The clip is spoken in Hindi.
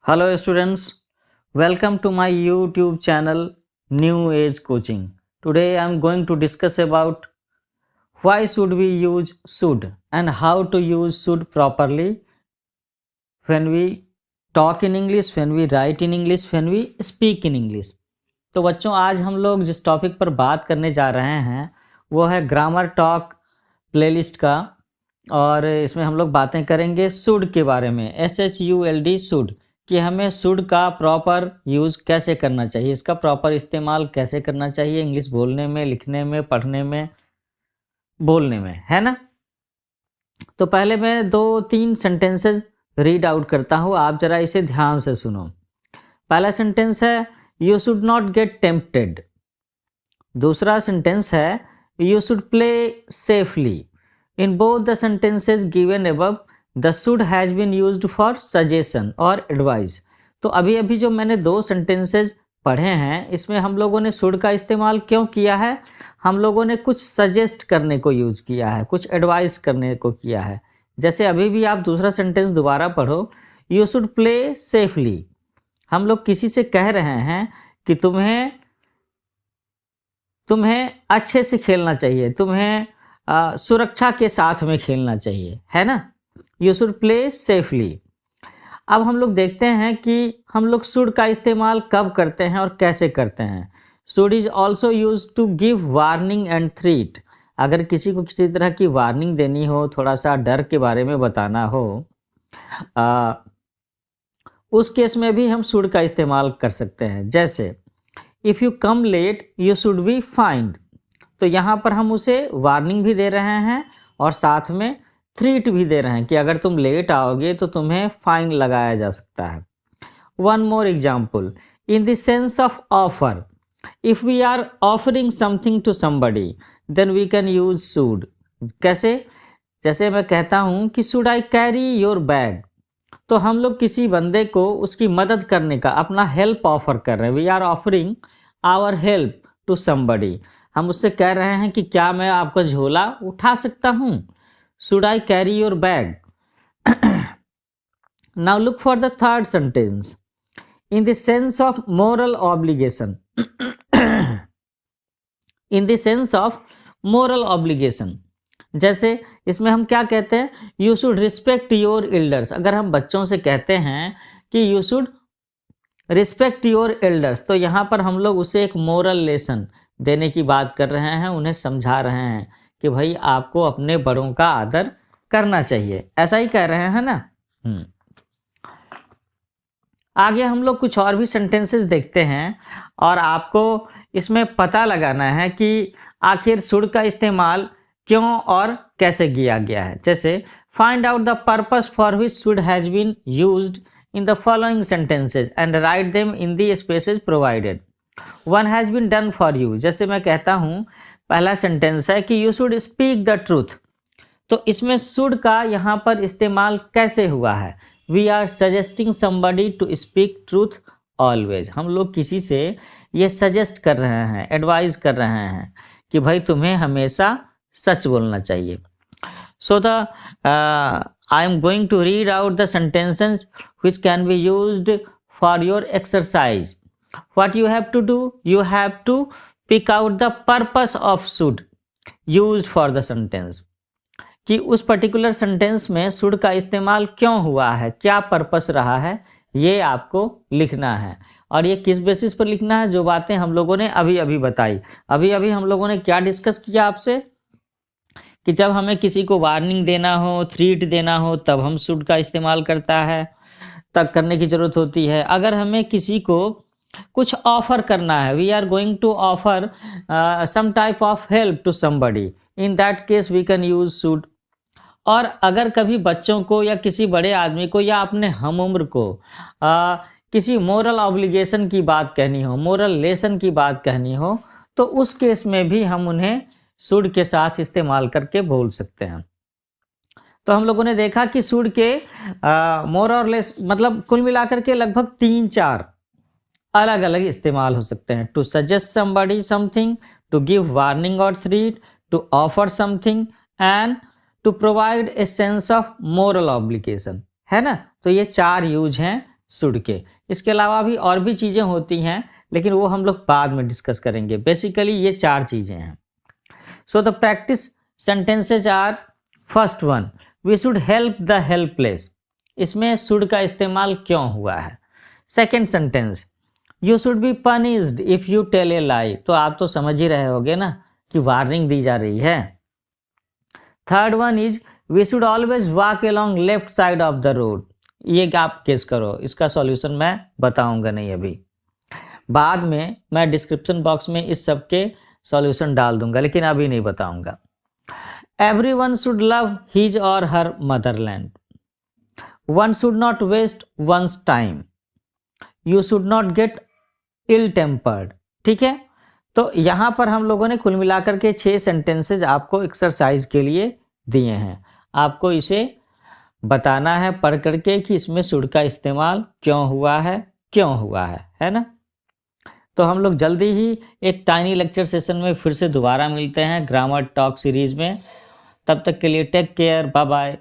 Hello students, welcome to my YouTube channel New Age Coaching. Today I am going to discuss about why should we use should and how to use should properly when we talk in English, when we write in English, when we speak in English. तो बच्चों आज हम लोग जिस टॉपिक पर बात करने जा रहे हैं वो है ग्रामर टॉक प्लेलिस्ट का और इसमें हम लोग बातें करेंगे शुड के बारे में SHULD शुड कि हमें शुड का प्रॉपर यूज़ कैसे करना चाहिए, इसका प्रॉपर इस्तेमाल कैसे करना चाहिए इंग्लिश बोलने में, लिखने में, पढ़ने में, बोलने में, है ना। तो पहले मैं 2-3 सेंटेंसेस रीड आउट करता हूँ, आप ज़रा इसे ध्यान से सुनो। पहला सेंटेंस है you should not get tempted. दूसरा सेंटेंस है you should play safely. In both the sentences given above the should has been used for suggestion और एडवाइस। तो अभी अभी जो मैंने 2 सेंटेंसेस पढ़े हैं इसमें हम लोगों ने शुड का इस्तेमाल क्यों किया है? हम लोगों ने कुछ सजेस्ट करने को यूज़ किया है, कुछ एडवाइस करने को किया है। जैसे अभी भी आप दूसरा सेंटेंस दोबारा पढ़ो, यू शुड प्ले सेफली। हम लोग किसी से कह रहे हैं कि तुम्हें अच्छे से खेलना चाहिए, तुम्हें सुरक्षा के साथ में खेलना चाहिए, है ना। You should play safely. अब हम लोग देखते हैं कि हम लोग शुड का इस्तेमाल कब करते हैं और कैसे करते हैं। Should is also use to give warning and threat. अगर किसी को किसी तरह की वार्निंग देनी हो, थोड़ा सा डर के बारे में बताना हो, उस केस में भी हम शुड का इस्तेमाल कर सकते हैं। जैसे if you come let you should B find. तो यहाँ पर हम उसे वार्निंग भी दे रहे हैं और साथ में थ्रेट भी दे रहे हैं कि अगर तुम लेट आओगे तो तुम्हें फाइन लगाया जा सकता है। One more example, in the sense of offer, if we are offering something to somebody then we can use should. कैसे? जैसे मैं कहता हूँ कि should I carry your bag, तो हम लोग किसी बंदे को उसकी मदद करने का, अपना हेल्प ऑफर कर रहे हैं। We are offering our help to somebody. हम उससे कह रहे हैं कि क्या मैं आपका झोला उठा सकता हूँ? Should I carry your bag. Now look for the third sentence, in the sense of moral obligation. In the sense of moral obligation, जैसे इसमें हम क्या कहते हैं, you should respect your elders. अगर हम बच्चों से कहते हैं कि you should respect your elders, तो यहाँ पर हम लोग उसे एक मोरल लेसन देने की बात कर रहे हैं, उन्हें समझा रहे हैं कि भाई आपको अपने बड़ों का आदर करना चाहिए। ऐसा ही कह रहे हैं ना। आगे हम लोग कुछ और भी सेंटेंसेस देखते हैं और आपको इसमें पता लगाना है कि आखिर शुड का इस्तेमाल क्यों और कैसे किया गया है। जैसे find out the purpose for which should has been used in the following sentences and write them in the spaces provided. One has been done for you. जैसे मैं कहता हूँ, पहला सेंटेंस है कि you should speak the truth, तो इसमें शुड का यहाँ पर इस्तेमाल कैसे हुआ है? We are suggesting somebody to speak truth always. हम लोग किसी से ये सजेस्ट कर रहे हैं, एडवाइज कर रहे हैं कि भाई तुम्हें हमेशा सच बोलना चाहिए। So the I am going to read out the sentences which can be used for your exercise. What you have to do, you have to pick out the purpose of should used for the sentence, कि उस पर्टिकुलर सेंटेंस में शुड का इस्तेमाल क्यों हुआ है, क्या पर्पस रहा है, ये आपको लिखना है। और ये किस बेसिस पर लिखना है? जो बातें हम लोगों ने अभी अभी बताई। अभी अभी हम लोगों ने क्या डिस्कस किया आपसे कि जब हमें किसी को वार्निंग देना हो, थ्रेट देना हो, तब हम शुड का इस्तेमाल करता है, तब करने की ज़रूरत होती है। अगर हमें किसी को कुछ ऑफर करना है, we are going to offer some type of help to somebody, in that case we can use should. और अगर कभी बच्चों को या किसी बड़े आदमी को या अपने हम उम्र को किसी मोरल ऑब्लिगेशन की बात कहनी हो, मोरल लेसन की बात कहनी हो, तो उस केस में भी हम उन्हें शुड के साथ इस्तेमाल करके बोल सकते हैं। तो हम लोगों ने देखा कि शुड के मोर और लेस मतलब कुल मिलाकर के लगभग 3-4 अलग अलग इस्तेमाल हो सकते हैं। To suggest somebody something, to give warning or threat, to offer something and to provide a sense of moral obligation, है ना। तो ये 4 यूज हैं शुड के। इसके अलावा भी और भी चीज़ें होती हैं, लेकिन वो हम लोग बाद में डिस्कस करेंगे। बेसिकली ये 4 चीज़ें हैं। So the practice sentences are, first one, we should help the helpless. इसमें शुड का इस्तेमाल क्यों हुआ है। Second sentence, you should be punished if you tell a lie. तो आप तो समझ ही रहे होगे ना कि वार्निंग दी जा रही है। Third one is, we should always walk along left side of the road. ये आप गेस करो, इसका सॉल्यूशन मैं बताऊंगा नहीं अभी, बाद में मैं डिस्क्रिप्शन बॉक्स में इस सब के सॉल्यूशन डाल दूंगा, लेकिन अभी नहीं बताऊंगा। Everyone should love his or her motherland. One should not waste one's time. You should not get ill tempered. ठीक है, तो यहाँ पर हम लोगों ने कुल मिलाकर के 6 सेंटेंसेज आपको एक्सरसाइज के लिए दिए हैं। आपको इसे बताना है पढ़ करके कि इसमें शुड का इस्तेमाल क्यों हुआ है ना। तो हम लोग जल्दी ही एक टाइनी लेक्चर सेशन में फिर से दोबारा मिलते हैं ग्रामर टॉक सीरीज में। तब तक के लिए टेक केयर, बाय बाय।